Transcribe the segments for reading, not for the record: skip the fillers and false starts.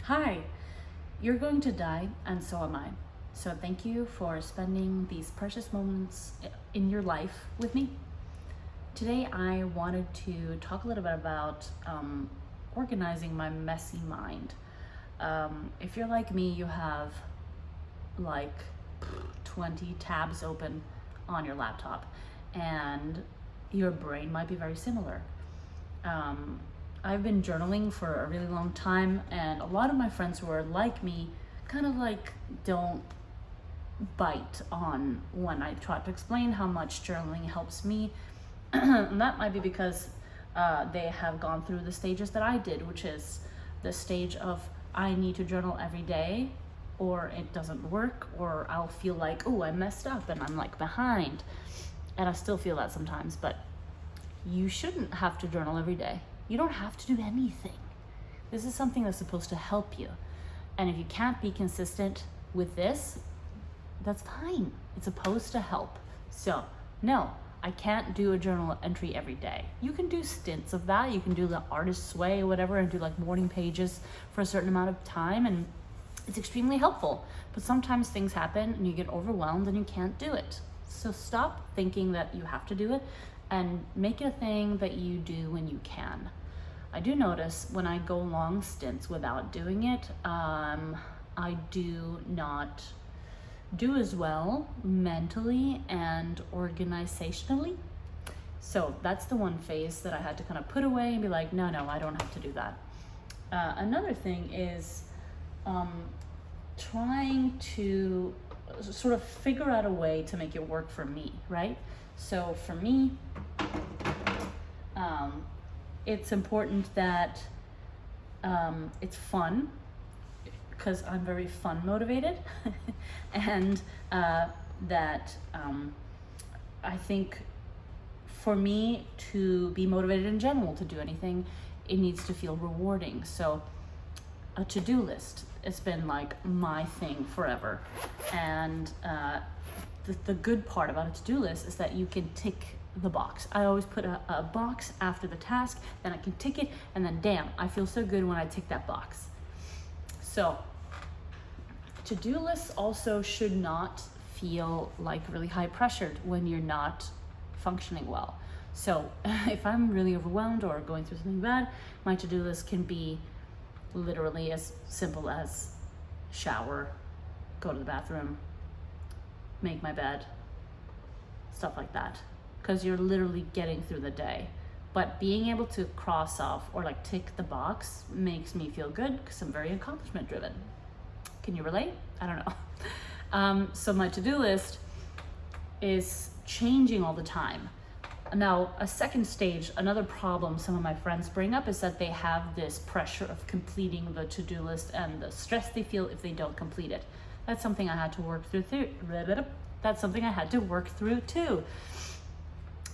Hi, you're going to die, and so am I. So thank you for spending these precious moments in your life with me. Today, I wanted to talk a little bit about organizing my messy mind. If you're like me, you have like 20 tabs open on your laptop, and your brain might be very similar. I've been journaling for a really long time, and a lot of my friends who are like me kind of like don't bite on when I try to explain how much journaling helps me. And that might be because they have gone through the stages that I did, which is the stage of I need to journal every day, or it doesn't work, or I'll feel like, oh, I messed up and I'm like behind. And I still feel that sometimes, but you shouldn't have to journal every day. You don't have to do anything. This is something that's supposed to help you. And if you can't be consistent with this, that's fine. It's supposed to help. So, no, I can't do a journal entry every day. You can do stints of that. You can do the artist's way or whatever and do like morning pages for a certain amount of time, and it's extremely helpful. But sometimes things happen and you get overwhelmed and you can't do it. So stop thinking that you have to do it and make it a thing that you do when you can. I do notice when I go long stints without doing it, I do not do as well mentally and organizationally. So that's the one phase that I had to kind of put away and be like, no, I don't have to do that. Another thing is trying to sort of figure out a way to make it work for me, right? So for me, it's important that it's fun, because I'm very fun motivated, and that I think for me to be motivated in general to do anything, it needs to feel rewarding. So a to-do list, it's been like my thing forever, and the good part about a to-do list is that you can tick the box. I always put a box after the task, then I can tick it, and then damn, I feel so good when I tick that box. So to-do lists also should not feel like really high pressured when you're not functioning well. So if I'm really overwhelmed or going through something bad, my to-do list can be literally as simple as shower, go to the bathroom, make my bed, stuff like that, because you're literally getting through the day. But being able to cross off or like tick the box makes me feel good, because I'm very accomplishment driven. Can you relate? I don't know. So my to-do list is changing all the time. Now, a second stage, another problem some of my friends bring up is that they have this pressure of completing the to-do list and the stress they feel if they don't complete it. That's something I had to work through. That's something I had to work through too.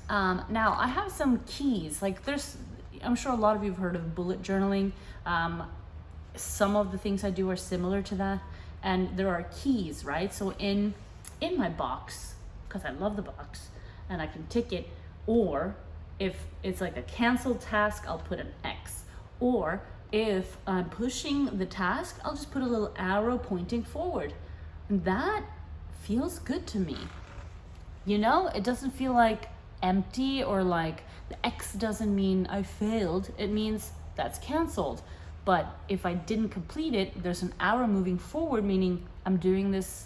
Now, I have some keys. Like I'm sure a lot of you have heard of bullet journaling. Some of the things I do are similar to that, and there are keys, right? So in my box, because I love the box, and I can tick it, or if it's like a canceled task, I'll put an X. Or if I'm pushing the task, I'll just put a little arrow pointing forward. And that feels good to me. You know, it doesn't feel like empty, or like the X doesn't mean I failed. It means that's canceled. But if I didn't complete it, there's an arrow moving forward, meaning I'm doing this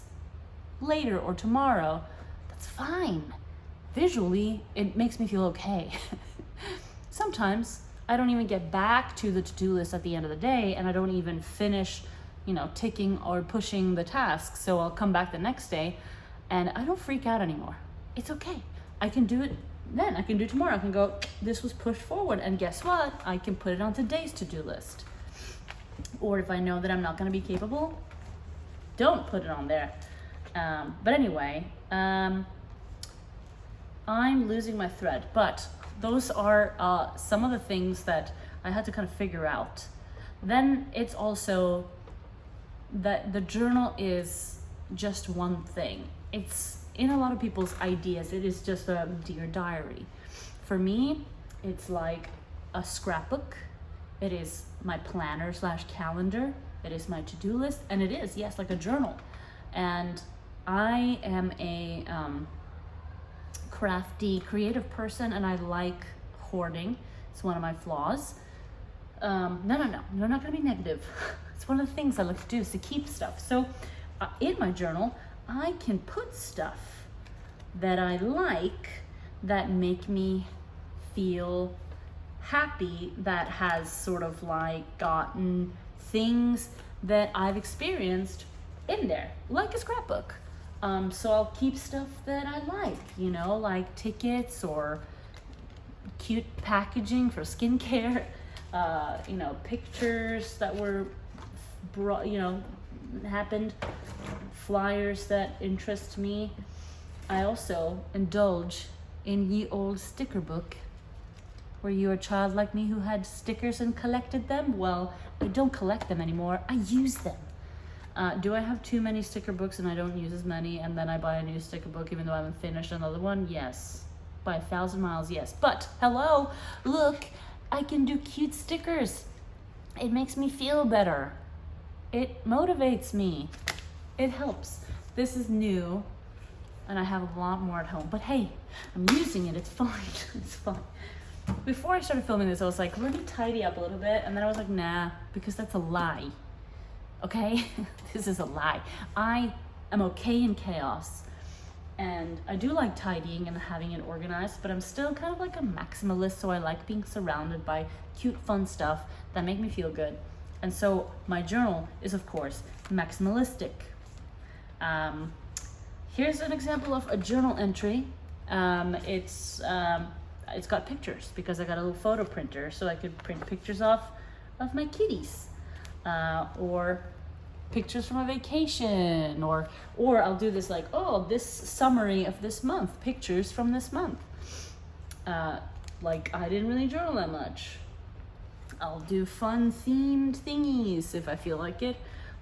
later or tomorrow. That's fine. Visually, it makes me feel okay. Sometimes I don't even get back to the to-do list at the end of the day, and I don't even finish, ticking or pushing the task. So I'll come back the next day and I don't freak out anymore. It's okay. I can do it then. I can do it tomorrow. I can go, this was pushed forward, and guess what? I can put it on today's to-do list. Or if I know that I'm not going to be capable, don't put it on there. But anyway, I'm losing my thread, but those are some of the things that I had to kind of figure out. Then it's also that the journal is just one thing. It's in a lot of people's ideas, it is just a dear diary. For me, it's like a scrapbook. It is my planner / calendar. It is my to-do list, and it is, yes, like a journal. And I am a crafty, creative person, and I like hoarding. It's one of my flaws. No, you're not gonna be negative. It's one of the things I like to do is to keep stuff. So in my journal, I can put stuff that I like that make me feel happy, that has sort of like gotten things that I've experienced in there, like a scrapbook. So I'll keep stuff that I like, you know, like tickets or cute packaging for skincare, you know, pictures that were brought, you know, happened, flyers that interest me. I also indulge in ye old sticker book. Were you a child like me who had stickers and collected them? Well, I don't collect them anymore, I use them. Do I have too many sticker books and I don't use as many, and then I buy a new sticker book even though I haven't finished another one? Yes. By 1,000 miles, yes. But hello, look, I can do cute stickers. It makes me feel better. It motivates me. It helps. This is new, and I have a lot more at home. But hey, I'm using it, it's fine, it's fine. Before I started filming this, I was like, let me tidy up a little bit, and then I was like, nah, because that's a lie. Okay? This is a lie. I am okay in chaos, and I do like tidying and having it organized, but I'm still kind of like a maximalist, so I like being surrounded by cute, fun stuff that make me feel good. And so my journal is, of course, maximalistic. Here's an example of a journal entry. It's got pictures because I got a little photo printer, so I could print pictures off of my kitties, or pictures from a vacation, or I'll do this like, oh, this summary of this month, pictures from this month. Like I didn't really journal that much. I'll do fun themed thingies if I feel like it,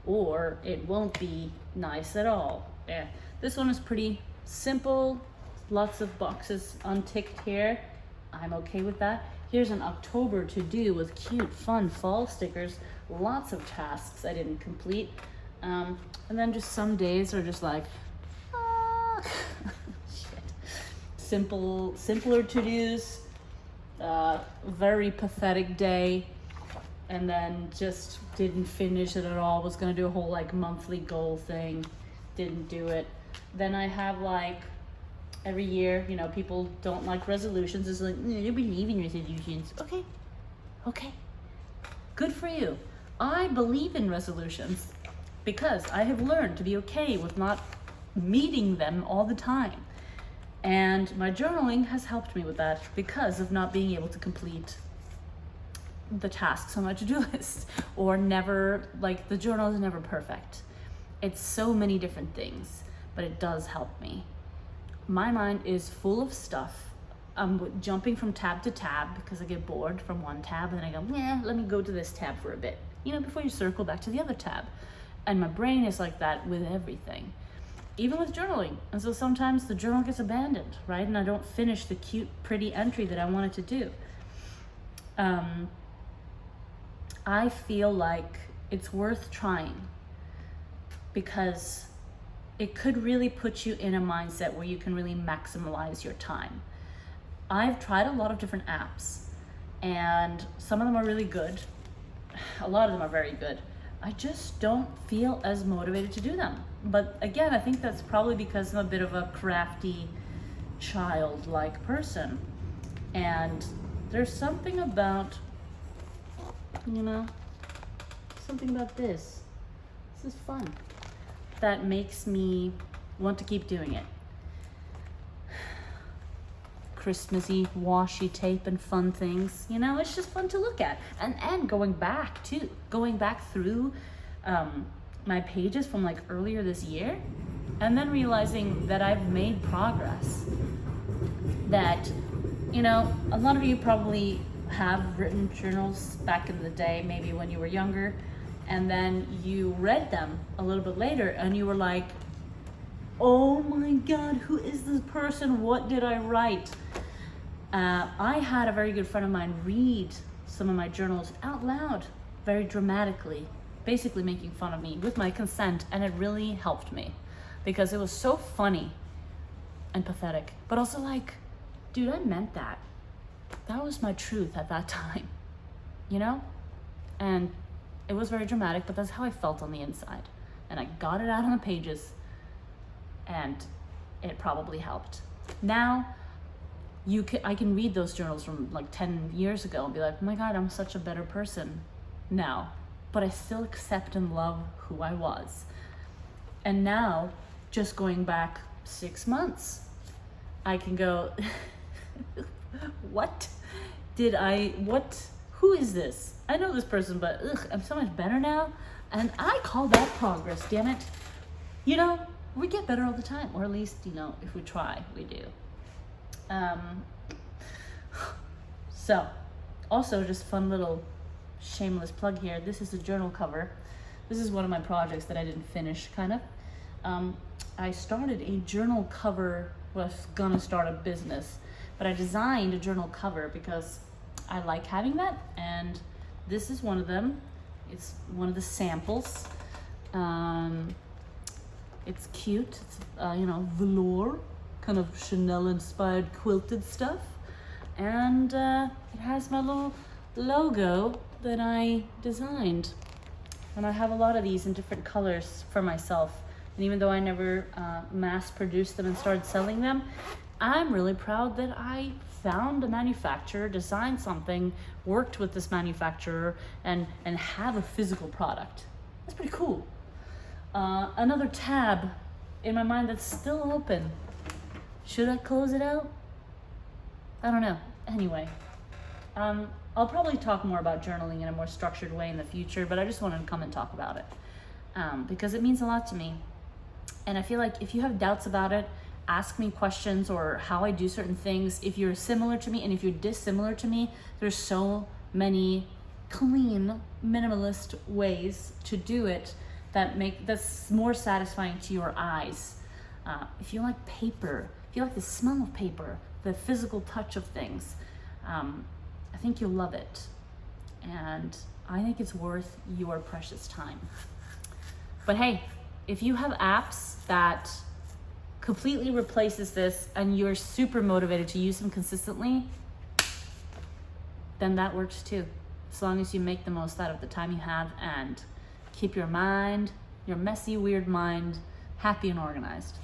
or it won't be nice at all. Yeah, this one is pretty simple, lots of boxes unticked here. I'm okay with that. Here's an October to do with cute, fun fall stickers. Lots of tasks I didn't complete. And then just some days are just like, shit. Simpler to-dos. Very pathetic day. And then just didn't finish it at all. Was gonna do a whole like monthly goal thing. Didn't do it. Then I have like, every year, you know, people don't like resolutions. It's like, you believe in resolutions. Okay. Good for you. I believe in resolutions because I have learned to be okay with not meeting them all the time. And my journaling has helped me with that because of not being able to complete the tasks on my to-do list, or never, like, the journal is never perfect. It's so many different things, but it does help me. My mind is full of stuff. I'm jumping from tab to tab because I get bored from one tab, and then I go, yeah, let me go to this tab for a bit, you know, before you circle back to the other tab. And my brain is like that with everything, even with journaling. And so sometimes the journal gets abandoned, right? And I don't finish the cute, pretty entry that I wanted to do. I feel like it's worth trying because it could really put you in a mindset where you can really maximize your time. I've tried a lot of different apps, and some of them are really good. A lot of them are very good. I just don't feel as motivated to do them. But again, I think that's probably because I'm a bit of a crafty, childlike person. And there's something about, you know, something about this. This is fun. That makes me want to keep doing it. Christmassy washi tape and fun things, you know, it's just fun to look at. And going back through my pages from like earlier this year, and then realizing that I've made progress. That, you know, a lot of you probably have written journals back in the day, maybe when you were younger, and then you read them a little bit later and you were like, oh my God, who is this person? What did I write? I had a very good friend of mine read some of my journals out loud, very dramatically, basically making fun of me with my consent, and it really helped me because it was so funny and pathetic, but also like, dude, I meant that. That was my truth at that time, you know? And it was very dramatic, but that's how I felt on the inside. And I got it out on the pages, and it probably helped. Now, I can read those journals from like 10 years ago and be like, oh my God, I'm such a better person now. But I still accept and love who I was. And now, just going back 6 months, I can go, who is this? I know this person, but I'm so much better now. And I call that progress, damn it. You know, we get better all the time, or at least, you know, if we try, we do. So, also just fun little shameless plug here. This is a journal cover. This is one of my projects that I didn't finish, kind of. I started a journal cover, was gonna start a business, but I designed a journal cover because I like having that, and this is one of them. It's one of the samples. It's cute. It's you know, velour, kind of Chanel-inspired quilted stuff, and it has my little logo that I designed. And I have a lot of these in different colors for myself. And even though I never mass-produced them and started selling them, I'm really proud that I found a manufacturer, designed something, worked with this manufacturer, and have a physical product. That's pretty cool. Another tab in my mind that's still open. Should I close it out? I don't know. Anyway, I'll probably talk more about journaling in a more structured way in the future, but I just wanted to come and talk about it because it means a lot to me. And I feel like if you have doubts about it, ask me questions or how I do certain things. If you're similar to me and if you're dissimilar to me, there's so many clean, minimalist ways to do it that's more satisfying to your eyes. If you like paper, if you like the smell of paper, the physical touch of things, I think you'll love it. And I think it's worth your precious time. But hey, if you have apps that completely replaces this and you're super motivated to use them consistently, then that works too. As long as you make the most out of the time you have and keep your mind, your messy, weird mind, happy and organized.